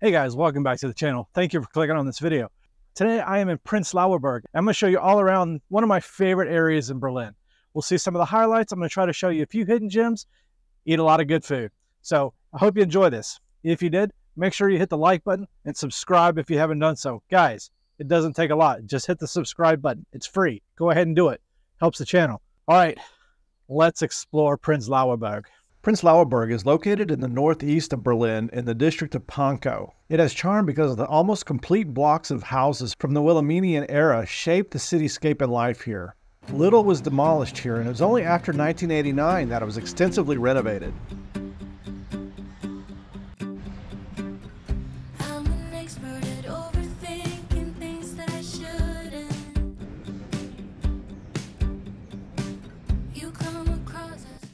Hey guys, welcome back to the channel. Thank you for clicking on this video. Today I am in Prenzelauer Berg. I'm going to show you all around one of my favorite areas in Berlin. We'll see some of the highlights. I'm going to try to show you a few hidden gems, eat a lot of good food. So I hope you enjoy this. If you did, make sure you hit the like button and subscribe if you haven't done so. Guys, it doesn't take a lot. Just hit the subscribe button. It's free. Go ahead and do it. Helps the channel. All right, let's explore Prenzelauer Berg. Prenzelauer Berg is located in the northeast of Berlin in the district of Pankow. It has charm because of the almost complete blocks of houses from the Wilhelminian era shaped the cityscape and life here. Little was demolished here, and it was only after 1989 that it was extensively renovated.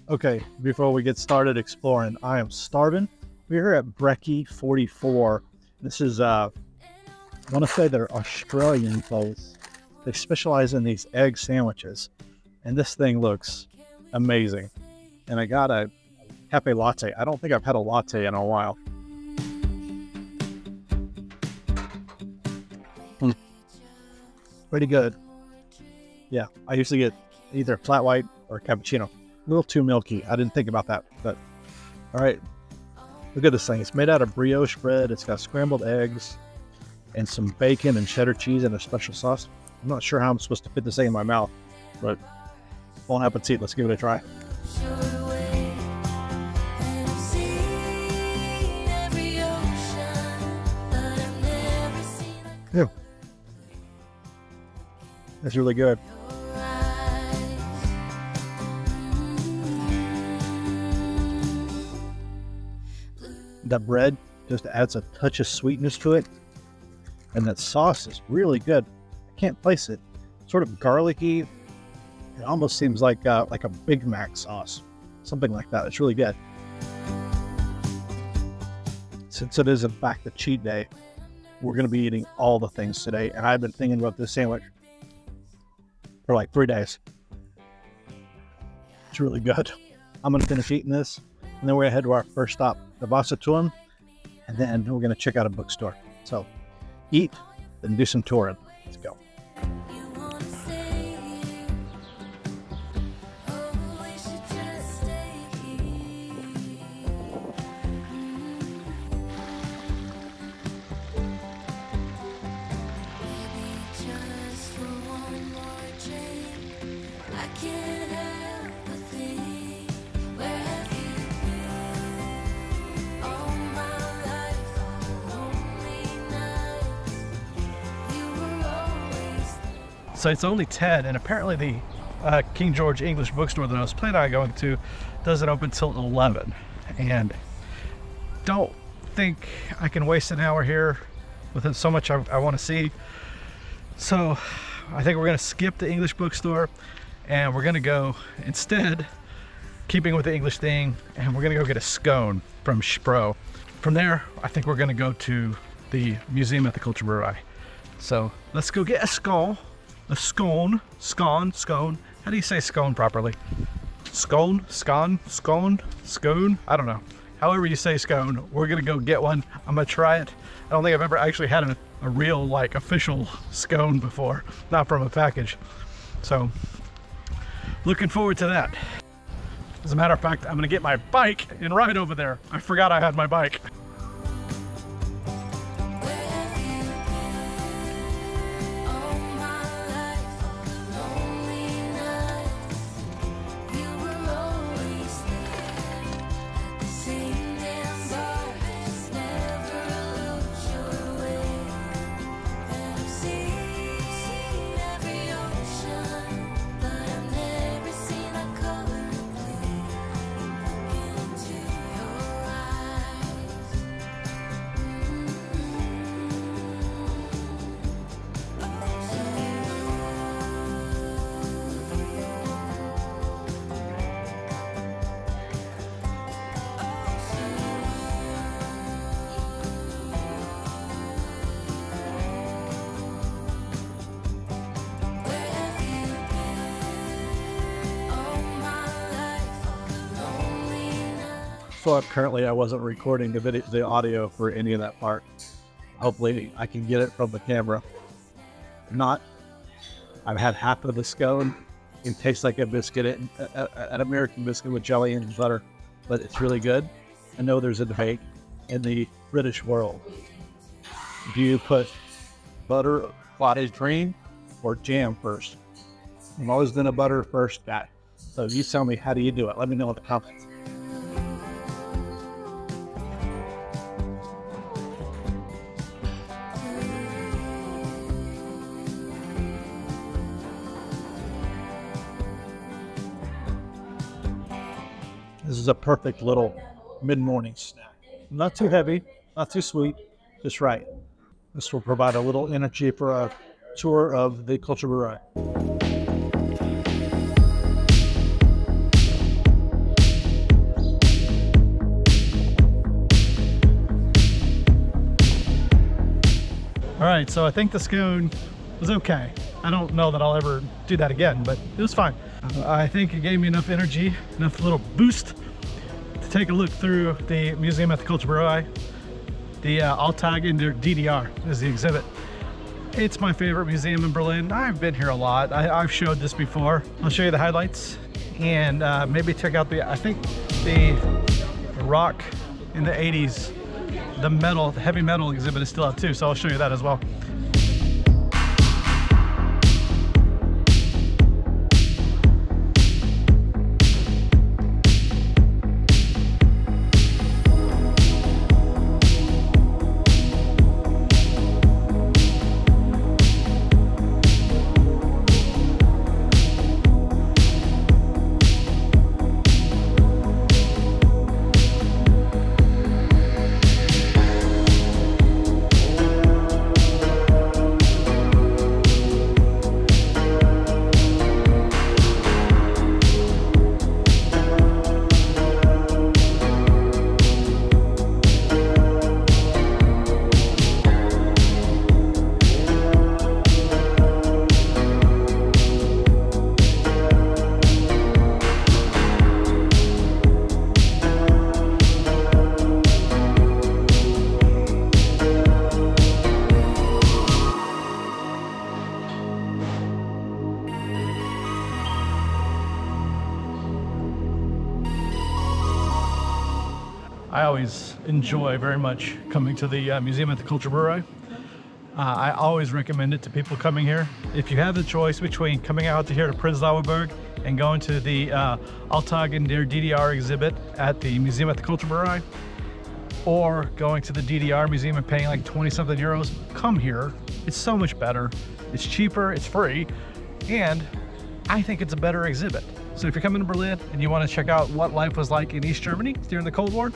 Okay, before we get started exploring, I am starving. We're here at Brekkie 44. This is, I want to say they're Australian folks. They specialize in these egg sandwiches. And this thing looks amazing. And I got a cafe latte. I don't think I've had a latte in a while. Pretty good. Yeah, I usually get either flat white or cappuccino. A little too milky. I didn't think about that, but all right. Look at this thing. It's made out of brioche bread. It's got scrambled eggs and some bacon and cheddar cheese and a special sauce. I'm not sure how I'm supposed to fit this thing in my mouth, but bon appetit. Let's give it a try. Yeah. That's really good. That bread just adds a touch of sweetness to it, and that sauce is really good. I can't place it. Sort of garlicky. It almost seems like a Big Mac sauce, something like that. It's really good. Since it is in fact a cheat day, we're going to be eating all the things today, and I've been thinking about this sandwich for like 3 days. It's really good. I'm going to finish eating this, and then we're going to head to our first stop, the Wasserturm, and then we're going to check out a bookstore. So eat, then do some touring. Let's go. So it's only 10, and apparently the King George English bookstore that I was planning on going to doesn't open till 11. And don't think I can waste an hour here with so much I want to see. So I think we're going to skip the English bookstore, and we're going to go instead, keeping with the English thing, and we're going to go get a scone from SPRO. From there, I think we're going to go to the museum at the Kulturbrewerei. So let's go get a scone. A scone. How do you say scone properly? Scone? I don't know. However you say scone, we're gonna go get one. I'm gonna try it. I don't think I've ever actually had a real, like, official scone before, not from a package. So, looking forward to that. As a matter of fact, I'm gonna get my bike and ride over there. I forgot I had my bike. So currently I wasn't recording the audio for any of that part. Hopefully I can get it from the camera. If not, I've had half of the scone. It tastes like a biscuit, an American biscuit with jelly and butter, but it's really good. I know there's a debate in the British world. Do you put butter, clotted cream, or jam first? I've always been a butter first guy. So you tell me, how do you do it? Let me know in the comments. This is a perfect little mid-morning snack. Not too heavy, not too sweet, just right. This will provide a little energy for a tour of the Kulturbrewerei. All right, so I think the scone was okay. I don't know that I'll ever do that again, but it was fine. I think it gave me enough energy, enough little boost to take a look through the museum at the Kulturbrewerei. The Alltag in der DDR is the exhibit. It's my favorite museum in Berlin. I've been here a lot. I've showed this before. I'll show you the highlights and maybe check out I think the rock in the 80s, the heavy metal exhibit is still out too, so I'll show you that as well. I always enjoy very much coming to the museum at the Kulturbrewerei. I always recommend it to people coming here. If you have the choice between coming out to here to Prenzelauer Berg and going to the Alltag in der DDR exhibit at the museum at the Kulturbrewerei, or going to the DDR museum and paying like 20-something euros, come here. It's so much better. It's cheaper, it's free, and I think it's a better exhibit. So if you're coming to Berlin and you want to check out what life was like in East Germany during the Cold War,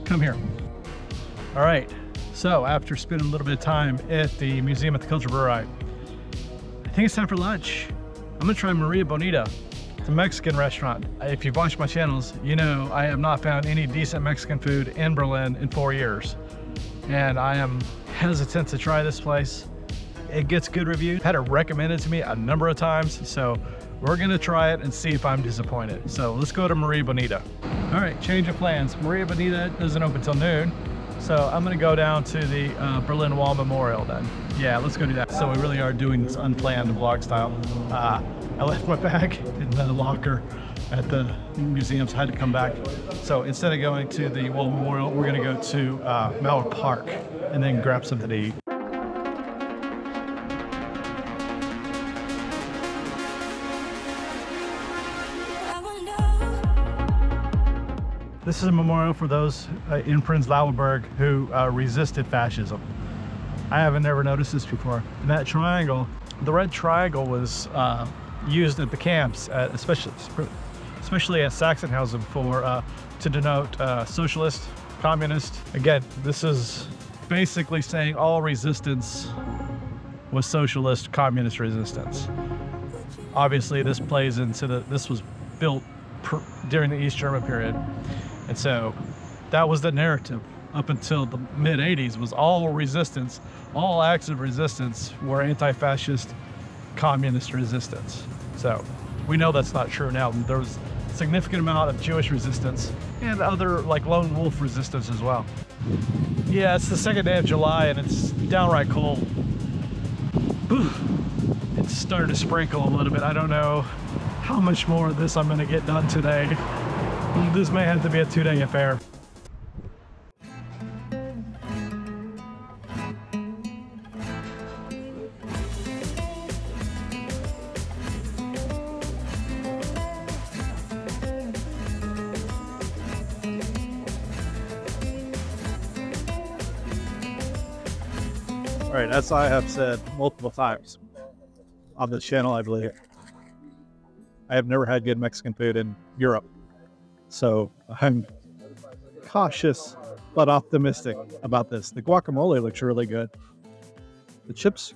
come here. All right, so after spending a little bit of time at the museum at the Kulturbrewerei, I think it's time for lunch. I'm gonna try Maria Bonita. It's a Mexican restaurant. If you've watched my channels, you know I have not found any decent Mexican food in Berlin in 4 years. And I am hesitant to try this place. It gets good reviews. Had it recommended to me a number of times, so we're gonna try it and see if I'm disappointed. So let's go to Maria Bonita. All right, change of plans. Maria Bonita doesn't open till noon, so I'm gonna go down to the Berlin Wall Memorial then. Yeah, let's go do that. So we really are doing this unplanned vlog style. I left my bag in the locker at the museum, so I had to come back. So instead of going to the Wall Memorial, we're gonna go to Mauerpark and then grab something to eat. This is a memorial for those in Prenzelauer Berg who resisted fascism. I haven't ever noticed this before. And that triangle, the red triangle was used at the camps, especially at Sachsenhausen to denote socialist, communist. Again, this is basically saying all resistance was socialist, communist resistance. Obviously, this plays into this was built during the East German period. And so that was the narrative up until the mid-80s, was all resistance, all acts of resistance were anti-fascist, communist resistance. So we know that's not true now. There was significant amount of Jewish resistance and other like lone wolf resistance as well. Yeah, it's the second day of July and it's downright cold. Whew. It's starting to sprinkle a little bit. I don't know how much more of this I'm going to get done today. This may have to be a 2-day affair. All right, as I have said multiple times on this channel, I believe, I have never had good Mexican food in Europe. So I'm cautious but optimistic about this. The guacamole looks really good. The chips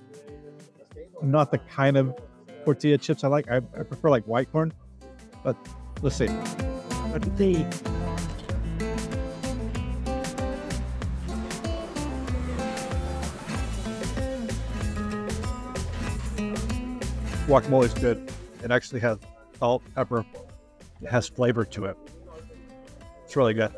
are not the kind of tortilla chips I like. I prefer like white corn, but let's see. Guacamole is good. It actually has salt, pepper. It has flavor to it. It's really good.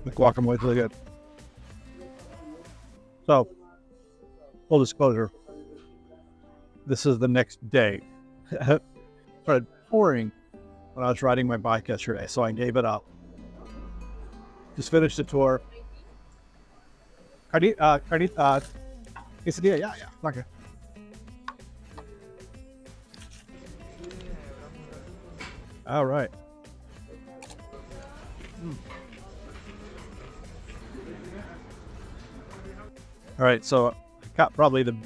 The guacamole is really good. So, full disclosure, this is the next day. It started pouring when I was riding my bike yesterday, so I gave it up. Just finished the tour. Quesadilla, yeah, okay. All right. All right, so I got probably the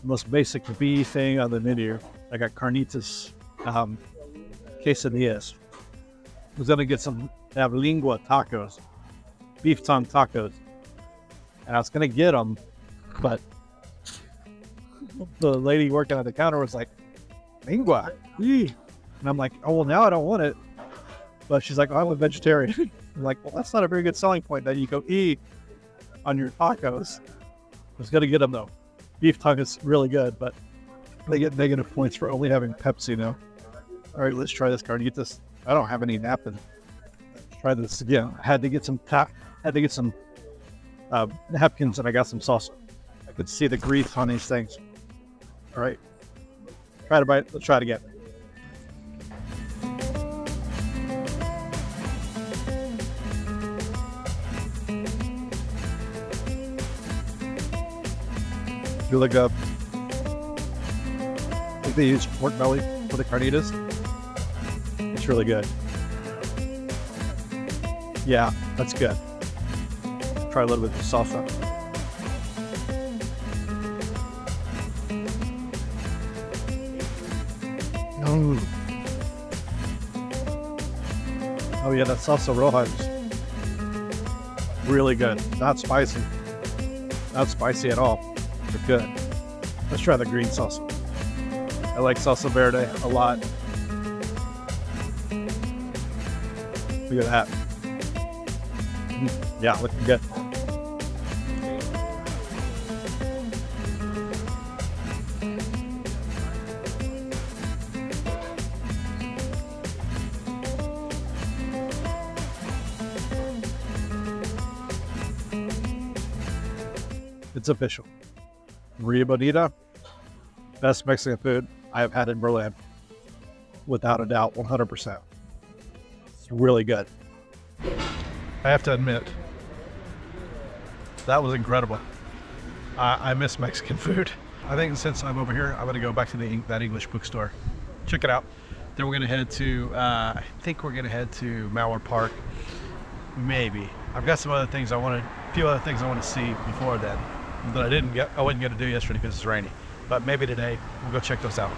most basic B thing on the menu. I got carnitas, quesadillas. I was gonna get some lingua tacos, beef tongue tacos, and I was gonna get them, but the lady working at the counter was like, lingua, and I'm like, oh well, now I don't want it. But she's like, oh, I'm a vegetarian. I'm like, well, that's not a very good selling point that you go eat on your tacos. I was gonna get them though. Beef tongue is really good, but they get negative points for only having Pepsi now. All right, let's try this carnitas. I don't have any napkin. Let's try this again. I had to get some napkins, and I got some salsa. I could see the grease on these things. All right, try to bite. Let's try it again. You look up. I think they use pork belly for the carnitas. It's really good. Yeah, that's good. Try a little bit of salsa. Oh yeah, that salsa roja is really good. Not spicy. Not spicy at all. But good. Let's try the green salsa. I like salsa verde a lot. Look at that. Yeah, looking good. It's official. Bonita, best Mexican food I have had in Berlin, without a doubt, 100%. It's really good. I have to admit, that was incredible. I miss Mexican food. I think since I'm over here, I'm gonna go back to that English bookstore. Check it out. Then we're gonna head to, I think we're gonna head to Mauerpark. Maybe. I've got some other things a few other things I want to see before then that I wasn't gonna do yesterday because it's rainy. But maybe today, we'll go check those out.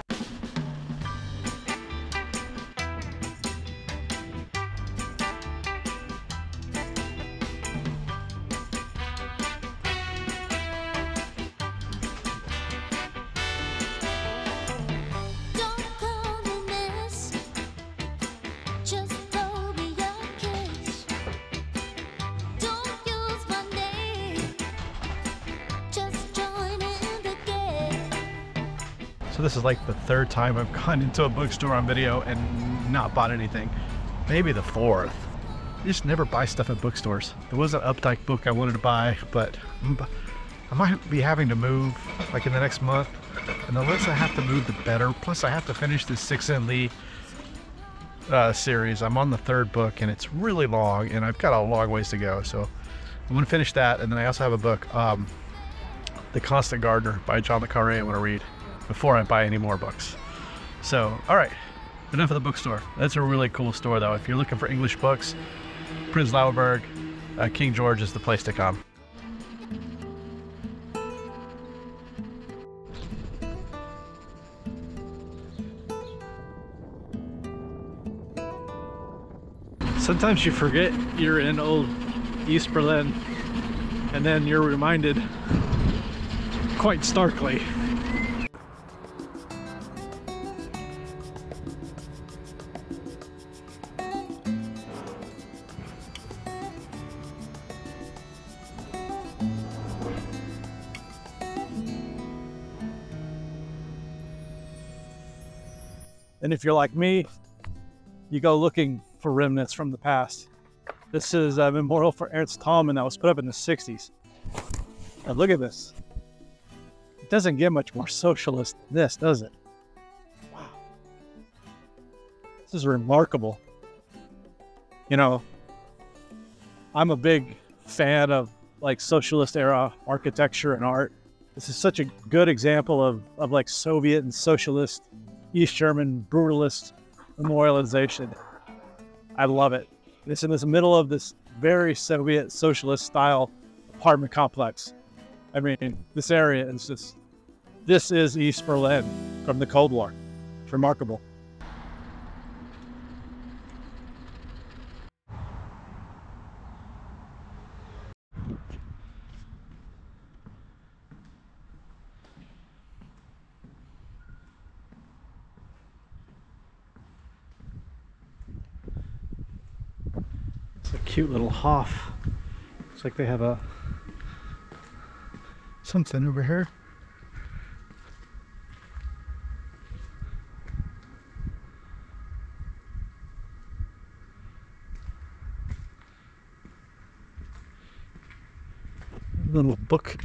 Just join So this is like the third time I've gone into a bookstore on video and not bought anything. Maybe the fourth. I just never buy stuff at bookstores. There was an Updike book I wanted to buy, but I might be having to move like in the next month. And the less I have to move, the better. Plus I have to finish this 6N Lee series. I'm on the third book and it's really long and I've got a long ways to go. So I'm gonna finish that, and then I also have a book, The Constant Gardener by John le Carré I want to read before I buy any more books. So, all right, enough of the bookstore. That's a really cool store though. If you're looking for English books, Prenzelauer Berg, King George is the place to come. Sometimes you forget you're in old East Berlin, and then you're reminded quite starkly. And if you're like me, you go looking for remnants from the past. This is a memorial for Ernst Thälmann that was put up in the 60s. And look at this. It doesn't get much more socialist than this, does it? Wow. This is remarkable. You know, I'm a big fan of like socialist era architecture and art. This is such a good example of like Soviet and socialist, East German brutalist memorialization. I love it. It's in the middle of this very Soviet socialist style apartment complex. I mean, this area is just, this is East Berlin from the Cold War. It's remarkable. It's a cute little Hof. Looks like they have a something over here. Little book,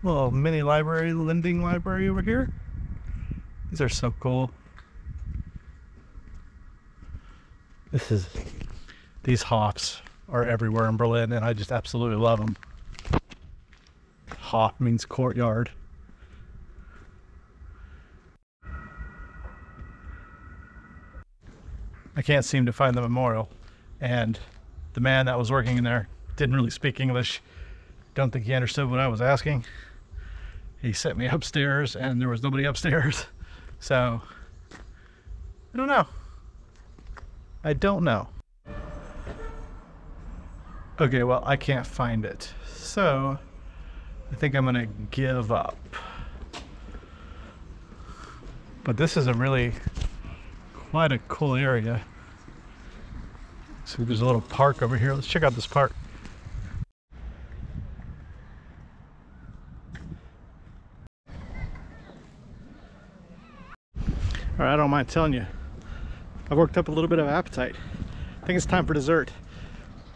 little mini library, lending library over here. These are so cool. These Hofs are everywhere in Berlin, and I just absolutely love them. Hof means courtyard. I can't seem to find the memorial, and the man that was working in there didn't really speak English. Don't think he understood what I was asking. He sent me upstairs and there was nobody upstairs. So, I don't know. I don't know. Okay, well, I can't find it. So, I think I'm gonna give up. But this is a really quite a cool area. So there's a little park over here. Let's check out this park. All right, I don't mind telling you, I've worked up a little bit of appetite. I think it's time for dessert.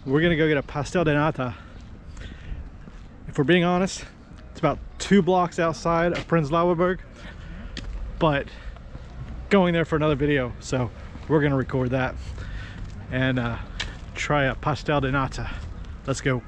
We're gonna go get a pastel de nata. If we're being honest, it's about 2 blocks outside of Prenzelauer Berg, but going there for another video, so we're gonna record that and try a pastel de nata. Let's go.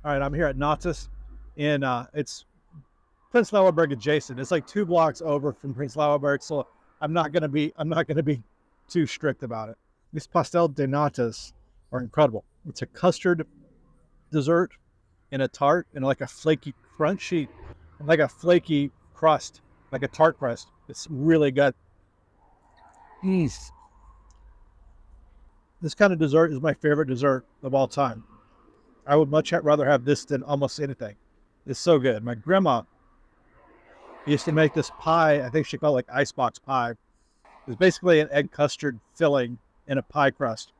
All right, I'm here at Natas, and it's Prenzlauer Berg adjacent. It's like 2 blocks over from Prenzlauer Berg, so I'm not gonna be too strict about it. These pastel de natas are incredible. It's a custard dessert in a tart and like a flaky front sheet and like a flaky crust, like a tart crust. It's really good. This kind of dessert is my favorite dessert of all time. I would much rather have this than almost anything. It's so good. My grandma used to make this pie. I think she called it like icebox pie. It was basically an egg custard filling in a pie crust.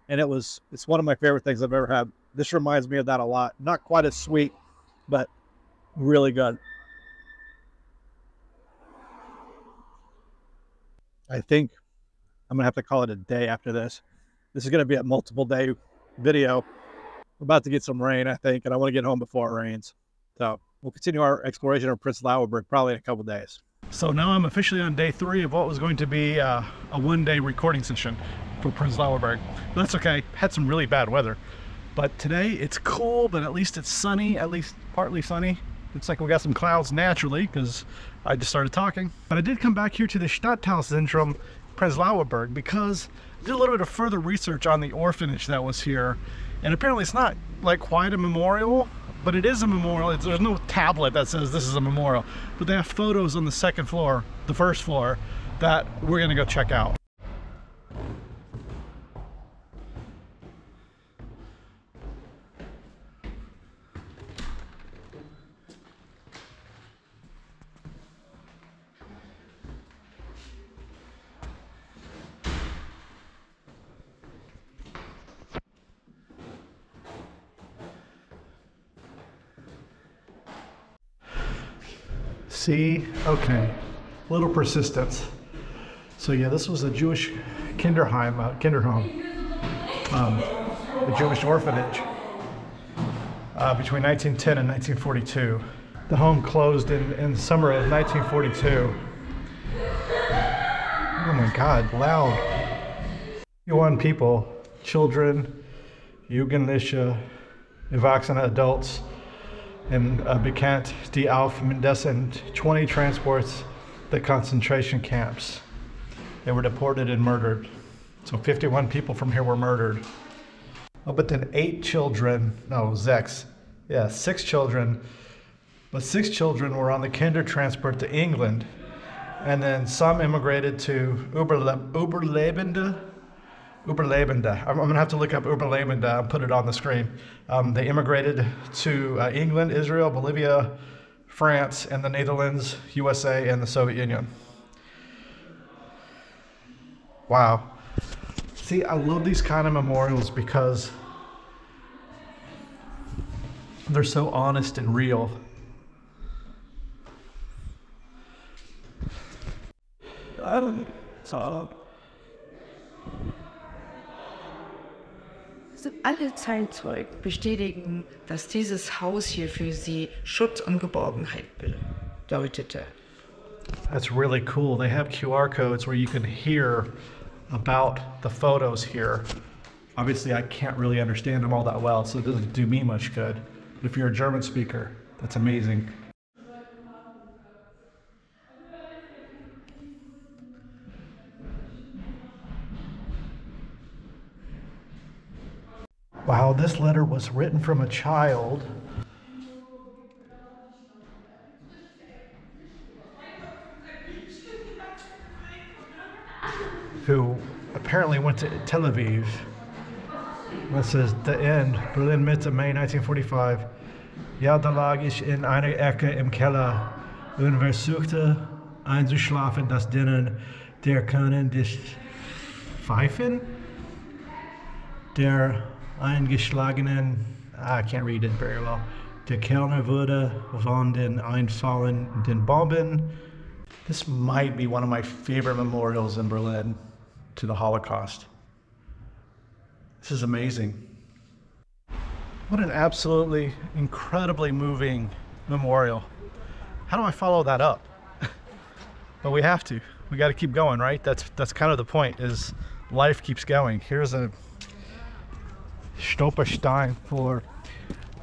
And it's one of my favorite things I've ever had. This reminds me of that a lot. Not quite as sweet, but really good. I think I'm gonna have to call it a day after this. This is gonna be a multiple day video. We're about to get some rain, I think, and I want to get home before it rains. So we'll continue our exploration of Prenzlauer Berg probably in a couple days. So now I'm officially on day 3 of what was going to be a one-day recording session for Prenzlauer Berg. But that's okay. Had some really bad weather. But today it's cool, but at least it's sunny, at least partly sunny. Looks like we got some clouds naturally because I just started talking. But I did come back here to the Stadtteilzentrum Prenzlauer Berg because I did a little bit of further research on the orphanage that was here. And apparently it's not like quite a memorial, but it is a memorial. There's no tablet that says this is a memorial, but they have photos on the second floor, the first floor, that we're gonna go check out. See, okay, little persistence. So yeah, this was a Jewish kinderhome, a Jewish orphanage between 1910 and 1942. The home closed in the summer of 1942. Oh my God, loud. 51 people, children, Jugendliche, Erwachsene adults, and bekannt die auf mindestens 20 transports the concentration camps. They were deported and murdered. So 51 people from here were murdered. Oh, but then 6 children, but 6 children were on the kinder transport to England. And then some immigrated to Überlebende. I'm gonna have to look up Überlebende and put it on the screen. They immigrated to England, Israel, Bolivia, France, and the Netherlands, USA, and the Soviet Union. Wow. See, I love these kind of memorials because they're so honest and real. Alle Zeitzeugen bestätigen, dass dieses Haus hier für sie Schutz und Geborgenheit bedeutete. That's really cool. They have QR codes where you can hear about the photos here. Obviously, I can't really understand them all that well, so it doesn't do me much good. But if you're a German speaker, that's amazing. Wow, this letter was written from a child who apparently went to Tel Aviv. It says, the end, Berlin Mitte, May 1945. Ja, da lag ich in einer Ecke im Keller und versuchte einzuschlafen, das Drinnen der können dich pfeifen. Der eingeschlagenen, I can't read it very well. Der Kellner wurde von den einfallenden Bomben. This might be one of my favorite memorials in Berlin to the Holocaust. This is amazing. What an absolutely incredibly moving memorial. How do I follow that up? But we have to. We got to keep going, right? That's kind of the point, is life keeps going. Here's a Stolperstein for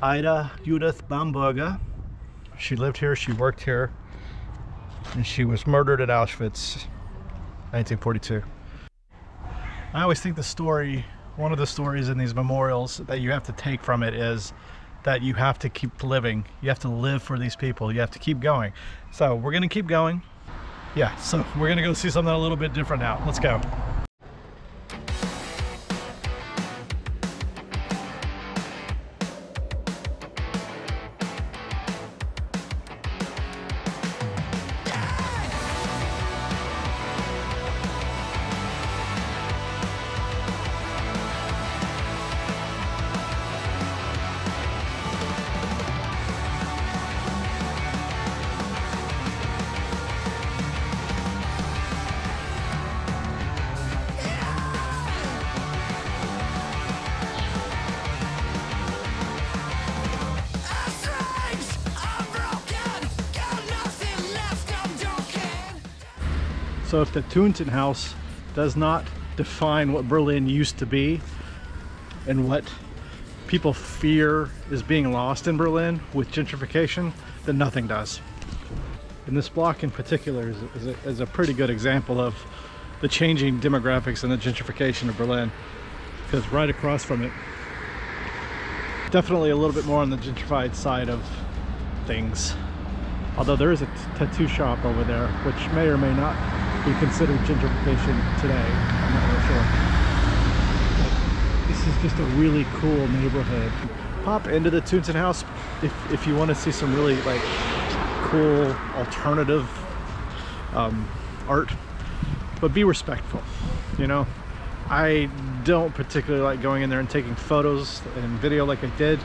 Ida Judith Bamberger. She lived here, she worked here, and she was murdered at Auschwitz, 1942. I always think the story, one of the stories in these memorials that you have to take from it is that you have to keep living. You have to live for these people. You have to keep going. So we're gonna keep going. Yeah, so we're gonna go see something a little bit different now. Let's go. So if the Toonton House does not define what Berlin used to be and what people fear is being lost in Berlin with gentrification, then nothing does. And this block in particular is a pretty good example of the changing demographics and the gentrification of Berlin, because right across from it, definitely a little bit more on the gentrified side of things. Although there is a tattoo shop over there, which may or may not be considered gentrification today. I'm not really sure. But this is just a really cool neighborhood. Pop into the Toonton House if you want to see some really like cool alternative art, but be respectful. You know, I don't particularly like going in there and taking photos and video like I did,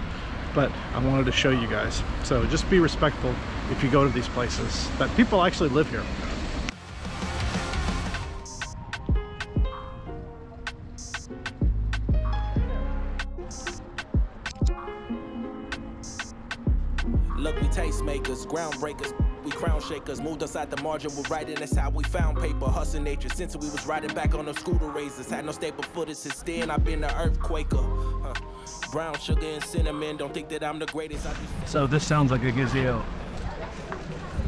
but I wanted to show you guys. So just be respectful if you go to these places, that people actually live here. Look, we tastemakers, groundbreakers, we crown shakers, moved us out the margin, we're writing, that's how we found paper, hustle nature, since we was riding back on the scooter razors, had no stable footage since then, I've been an earthquaker, brown sugar and cinnamon, don't think that I'm the greatest. So this sounds like a gazebo.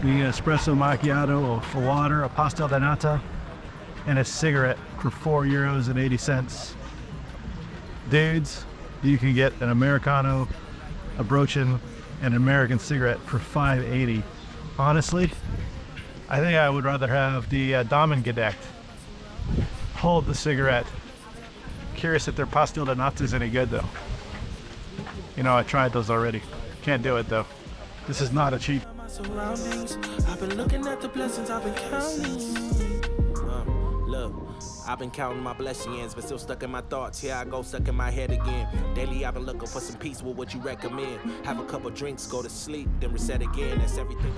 We get an espresso macchiato for water, a pastel de nata, and a cigarette for €4.80. Dudes, you can get an Americano, a Brochen, and an American cigarette for $5.80. Honestly, I think I would rather have the Damengedeckt. Hold the cigarette. Curious if their pastel de nata is any good though. You know, I tried those already. Can't do it though. This is not a cheap. Surroundings, I've been looking at the blessings I've been counting. Look, I've been counting my blessings, but still stuck in my thoughts. Here I go, stuck in my head again. Daily I've been looking for some peace. What would you recommend? Have a couple drinks, go to sleep, then reset again. That's everything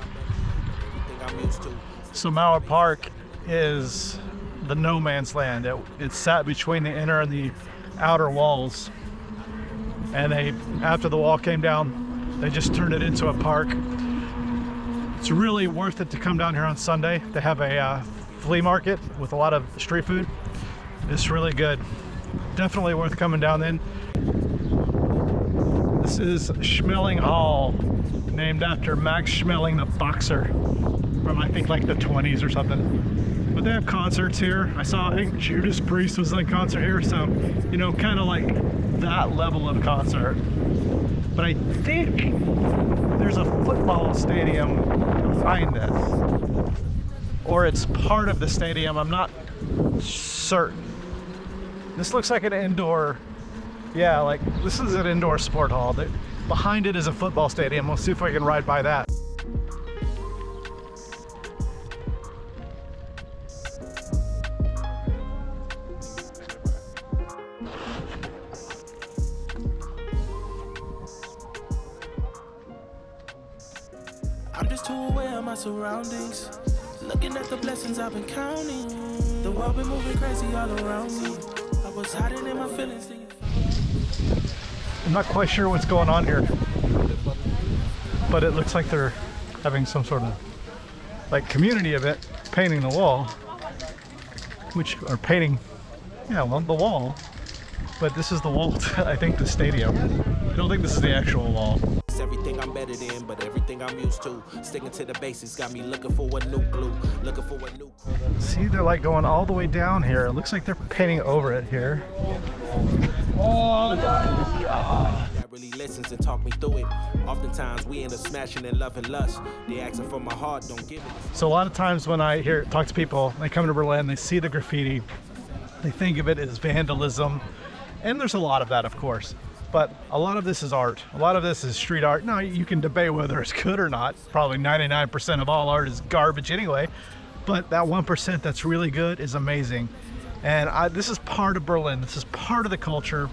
I'm used to. So Mauerpark is the no man's land. It's sat between the inner and the outer walls. And after the wall came down, they just turned it into a park. It's really worth it to come down here on Sunday. They have a flea market with a lot of street food. It's really good. Definitely worth coming down in. This is Schmeling Hall, named after Max Schmeling, the boxer from I think like the 20s or something. But they have concerts here. I think Judas Priest was in concert here, so you know, kind of like that level of concert. But I think there's a football stadium behind this, or it's part of the stadium. I'm not certain. This looks like an indoor, yeah, like this is an indoor sport hall. Behind it is a football stadium. We'll see if I can ride by that. I'm just too aware of my surroundings, looking at the blessings I've been counting. The world been moving crazy all around me. I was hiding in my feelings. I'm not quite sure what's going on here, but it looks like they're having some sort of like community event, painting the wall, or painting, yeah, well, the wall. But this is the wall to, I think, the stadium. I don't think this is the actual wall. Everything anything I'm better than, but everything I'm used to. Sticking to the basics got me looking for a new glue, looking for a new. See, they're like going all the way down here. It looks like they're painting over it here. Oh, that really listens and talk me through it. Oftentimes we end up smashing in love and lust. They asking for my heart, don't give it. So a lot of times when I talk to people, they come to Berlin, they see the graffiti, they think of it as vandalism, and there's a lot of that, of course. But a lot of this is art. A lot of this is street art. Now, you can debate whether it's good or not. Probably 99% of all art is garbage anyway. But that 1% that's really good is amazing. And this is part of Berlin. This is part of the culture.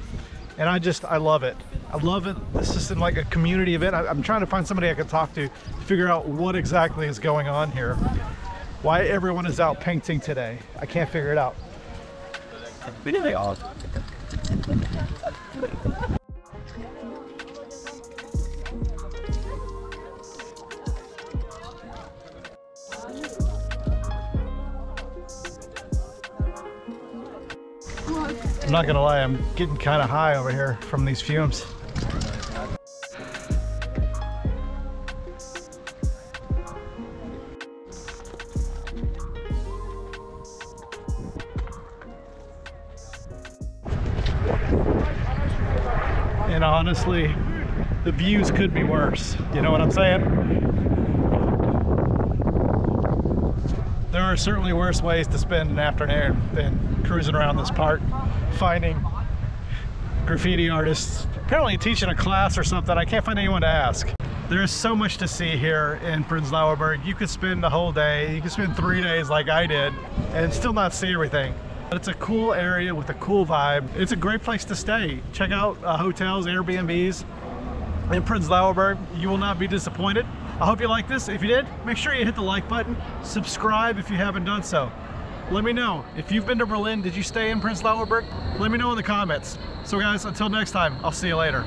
And I love it. I love it. This is like a community event. I'm trying to find somebody I can talk to figure out what exactly is going on here. Why everyone is out painting today. I can't figure it out. Really odd. I'm not gonna lie, I'm getting kind of high over here from these fumes. And honestly, the views could be worse. You know what I'm saying? There are certainly worse ways to spend an afternoon than cruising around this park, finding graffiti artists, apparently teaching a class or something. I can't find anyone to ask. There is so much to see here in Prenzelauer Berg. You could spend the whole day, you could spend 3 days like I did, and still not see everything. But it's a cool area with a cool vibe. It's a great place to stay. Check out hotels, Airbnbs in Prenzelauer Berg. You will not be disappointed. I hope you like this. If you did, make sure you hit the like button. Subscribe if you haven't done so. Let me know. If you've been to Berlin, did you stay in Prenzelauer Berg? Let me know in the comments. So guys, until next time, I'll see you later.